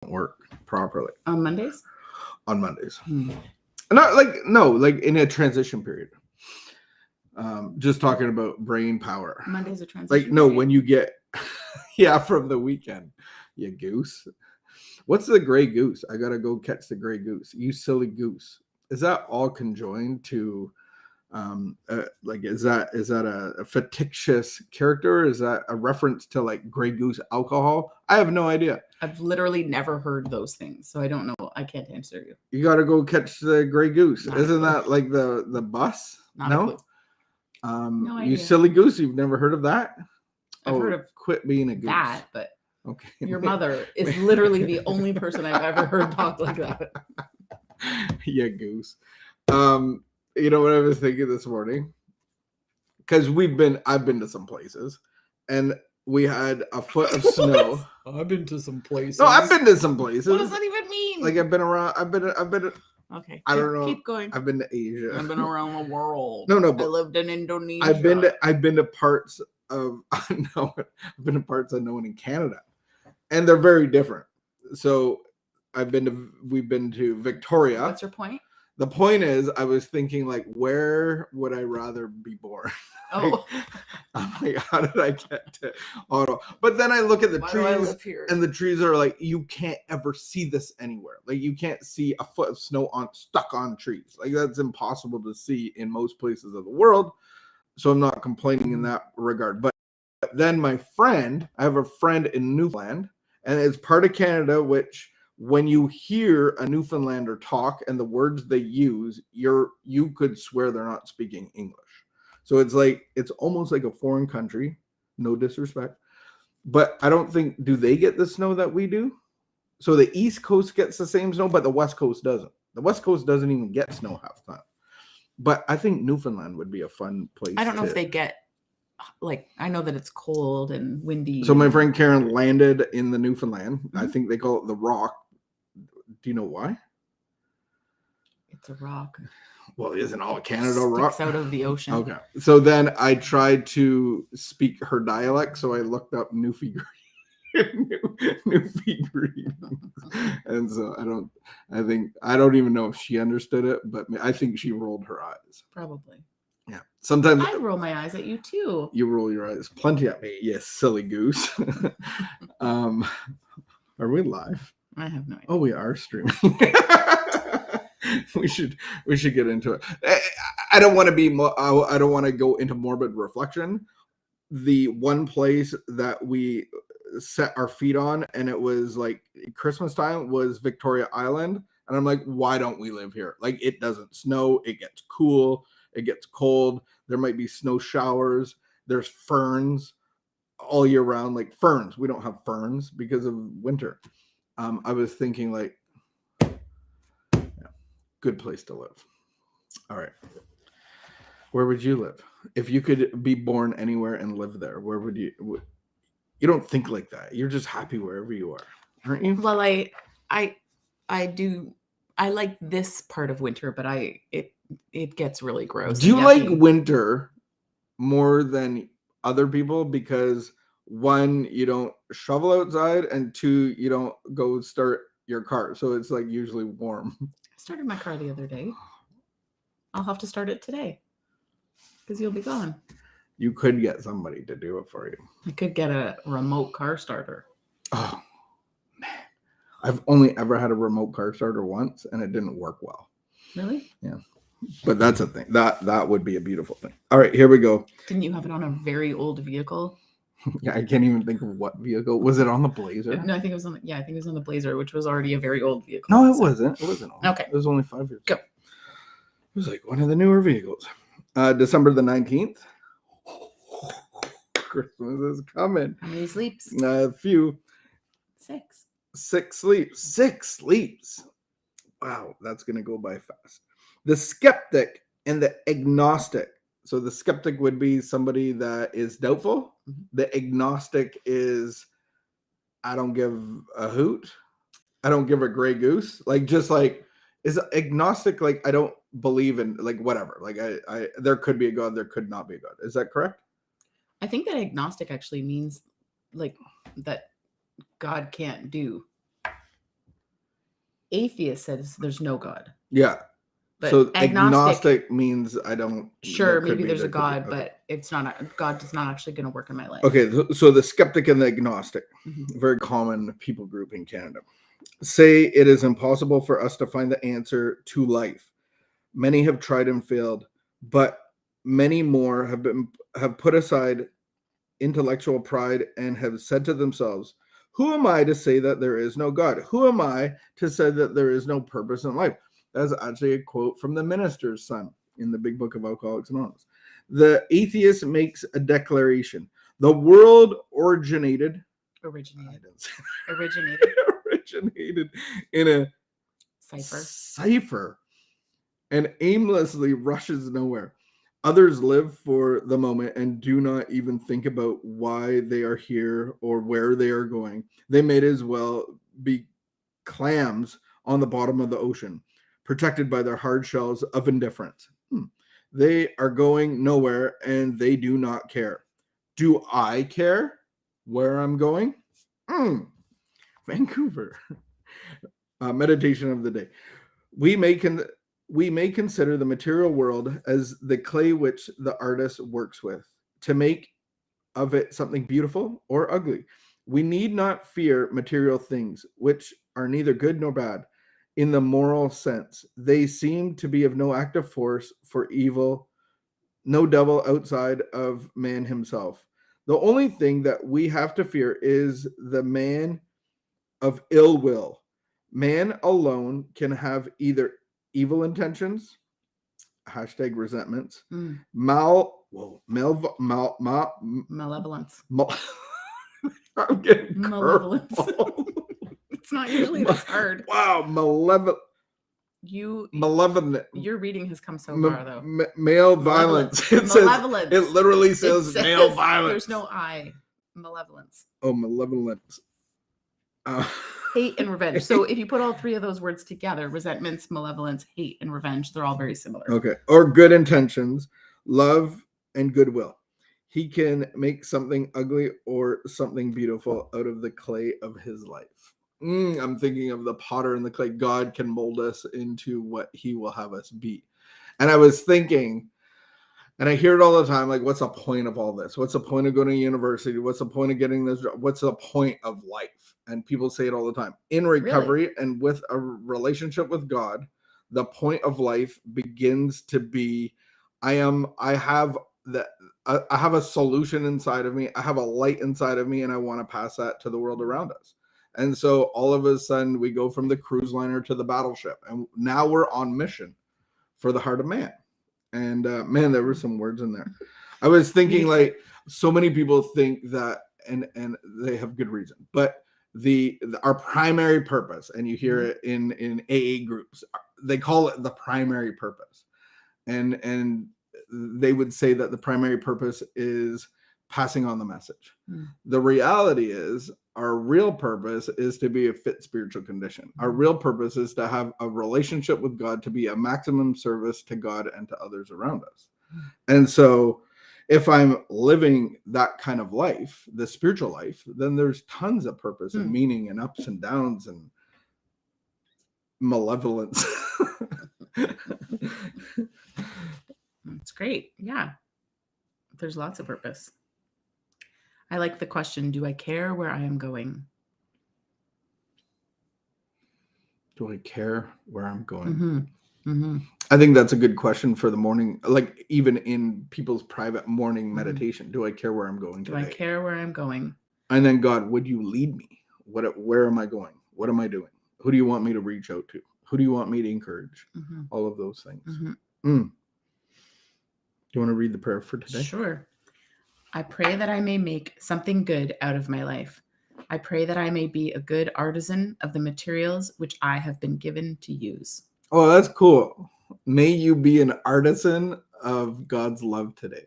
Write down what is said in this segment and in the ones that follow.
work properly On Mondays. on Mondays. Not like in a transition period. Just talking about brain power. Monday's a transition. Like no, when you get from the weekend, you goose. What's the gray goose? I gotta go catch the gray goose. You silly goose. Is that all conjoined to like is that a fictitious character? Is that a reference to like Grey Goose alcohol? I have no idea. I've literally never heard those things, so I don't know. I can't answer you. You got to go catch the Grey Goose. Not a Isn't clue. that like the bus? Not a clue. No idea. You silly goose. You've never heard of that? I've heard of quit being a goose. that, but okay. Your mother is literally the only person I've ever heard talk like that. Yeah, goose. You know what I was thinking this morning? Because I've been to some places, and we had a foot of snow. I've been to some places. No, I've been to some places. What does that even mean? Like I've been around. I've been. Okay. I don't know. Keep going. I've been to Asia. I've been around the world. No, but I lived in Indonesia. I've been to parts of no, I've been to parts unknown in Canada, and they're very different. So we've been to Victoria. What's your point? The point is, I was thinking, like, where would I rather be born? Oh, I'm like, how did I get to Ottawa? But then I look at the why do I trees, live here? and the trees are like, you can't ever see this anywhere. Like, you can't see a foot of snow stuck on trees. Like, that's impossible to see in most places of the world. So I'm not complaining in that regard. But then I have a friend in Newfoundland, and it's part of Canada, which when you hear a Newfoundlander talk and the words they use, you could swear they're not speaking English. So it's almost like a foreign country, no disrespect. But I don't think, do they get the snow that we do? So the East Coast gets the same snow, but the West Coast doesn't. The West Coast doesn't even get snow half the time. But I think Newfoundland would be a fun place. I don't know if they get, like, I know that it's cold and windy. So my friend Karen landed in the Newfoundland. Mm-hmm. I think they call it the Rock. Do you know why? It's a rock. Well, isn't all Canada rock? Sticks out of the ocean. Okay. So then I tried to speak her dialect. So I looked up Newfie Green. And so I don't even know if she understood it, but I think she rolled her eyes. Probably. Yeah. Sometimes I roll my eyes at you too. You roll your eyes plenty at me. Yes, silly goose. Are we live? I have no idea. Oh, we are streaming. we should get into it. I don't want to go into morbid reflection. The one place that we set our feet on, and it was like Christmas time, was Victoria Island. And I'm like, why don't we live here? Like, it doesn't snow. It gets cool. It gets cold. There might be snow showers. There's ferns all year round. Like ferns. We don't have ferns because of winter. I was thinking, like, good place to live. All right. Where would you live? If you could be born anywhere and live there, where would you? You don't think like that. You're just happy wherever you are, aren't you? Well, I do. I like this part of winter, but it gets really gross. Do you like winter more than other people? Because one, you don't shovel outside, and two, you don't go start your car. So it's like usually warm. I started my car the other day. I'll have to start it today because you'll be gone. You could get somebody to do it for you. I could get a remote car starter. Oh, man. I've only ever had a remote car starter once, and it didn't work well. Really? Yeah. But that's a thing. That would be a beautiful thing. All right, here we go. Didn't you have it on a very old vehicle? Yeah, I can't even think of what vehicle. Was it on the Blazer? No, I think it was on the Blazer, which was already a very old vehicle. No, it wasn't. It wasn't old. Okay. It was only 5 years. Go. It was like one of the newer vehicles. December the 19th. Christmas is coming. How many sleeps? A few. 6. 6 sleeps. 6 sleeps. Wow, that's going to go by fast. The skeptic and the agnostic. So the skeptic would be somebody that is doubtful. Mm-hmm. The agnostic is, I don't give a hoot. I don't give a gray goose. Like, just like, is agnostic like, I don't believe in, like, whatever. Like, I there could be a God, there could not be a God. Is that correct? I think that agnostic actually means, like, that God can't do. atheist says there's no God. Yeah. But So agnostic, agnostic means I don't. sure, there could maybe be- there's there a could be. God, Okay. but it's not God is not actually going to work in my life. Okay, so the skeptic and the agnostic, Mhm. very common people group in Canada, say it is impossible for us to find the answer to life. Many have tried and failed, but many more have put aside intellectual pride and have said to themselves, who am I to say that there is no God? Who am I to say that there is no purpose in life? That's actually a quote from the minister's son in the Big Book of Alcoholics Anonymous. The atheist makes a declaration. The world originated in a cipher and aimlessly rushes nowhere. Others live for the moment and do not even think about why they are here or where they are going. They may as well be clams on the bottom of the ocean, protected by their hard shells of indifference. They are going nowhere and they do not care. Do I care where I'm going? Vancouver. Meditation of the day. We may consider the material world as the clay which the artist works with to make of it something beautiful or ugly. We need not fear material things, which are neither good nor bad in the moral sense. They seem to be of no active force for evil, no devil outside of man himself. The only thing that we have to fear is the man of ill will. Man alone can have either evil intentions, hashtag resentments, malevolence. I'm getting Malevolence. It's not usually this hard. Wow, malevolent. Your reading has come so far, though. Male violence. It malevolence. It literally says male violence. There's no I. Malevolence. Oh, malevolence. Hate and revenge. So if you put all three of those words together, resentments, malevolence, hate, and revenge, they're all very similar. Okay. Or good intentions, love, and goodwill. He can make something ugly or something beautiful out of the clay of his life. I'm thinking of the potter and the clay. God can mold us into what he will have us be. And I was thinking, and I hear it all the time, like, what's the point of all this? What's the point of going to university? What's the point of getting this job? What's the point of life? And people say it all the time. In recovery and with a relationship with God, the point of life begins to be, I have a solution inside of me. I have a light inside of me, and I want to pass that to the world around us. And so all of a sudden we go from the cruise liner to the battleship, and now we're on mission for the heart of man. And man, there were some words in there. I was thinking, like, so many people think that, and they have good reason, but our primary purpose, and you hear it in AA groups, they call it the primary purpose, and they would say that the primary purpose is passing on the message. The reality is, our real purpose is to be a fit spiritual condition. Our real purpose is to have a relationship with God, to be a maximum service to God and to others around us. And so if I'm living that kind of life, the spiritual life, then there's tons of purpose and meaning and ups and downs and malevolence. It's great. Yeah. There's lots of purpose. I like the question, do I care where I am going? Do I care where I'm going? I think that's a good question for the morning, like even in people's private morning meditation. Do I care where I'm going today? Do I care where I'm going? And then, God, would you lead me? Where am I going? What am I doing? Who do you want me to reach out to? Who do you want me to encourage? All of those things. Do you want to read the prayer for today? Sure. I pray that I may make something good out of my life. I pray that I may be a good artisan of the materials which I have been given to use. Oh, that's cool. May you be an artisan of God's love today.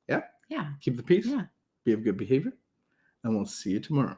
Yeah? Yeah. Keep the peace. Yeah. Be of good behavior. And we'll see you tomorrow.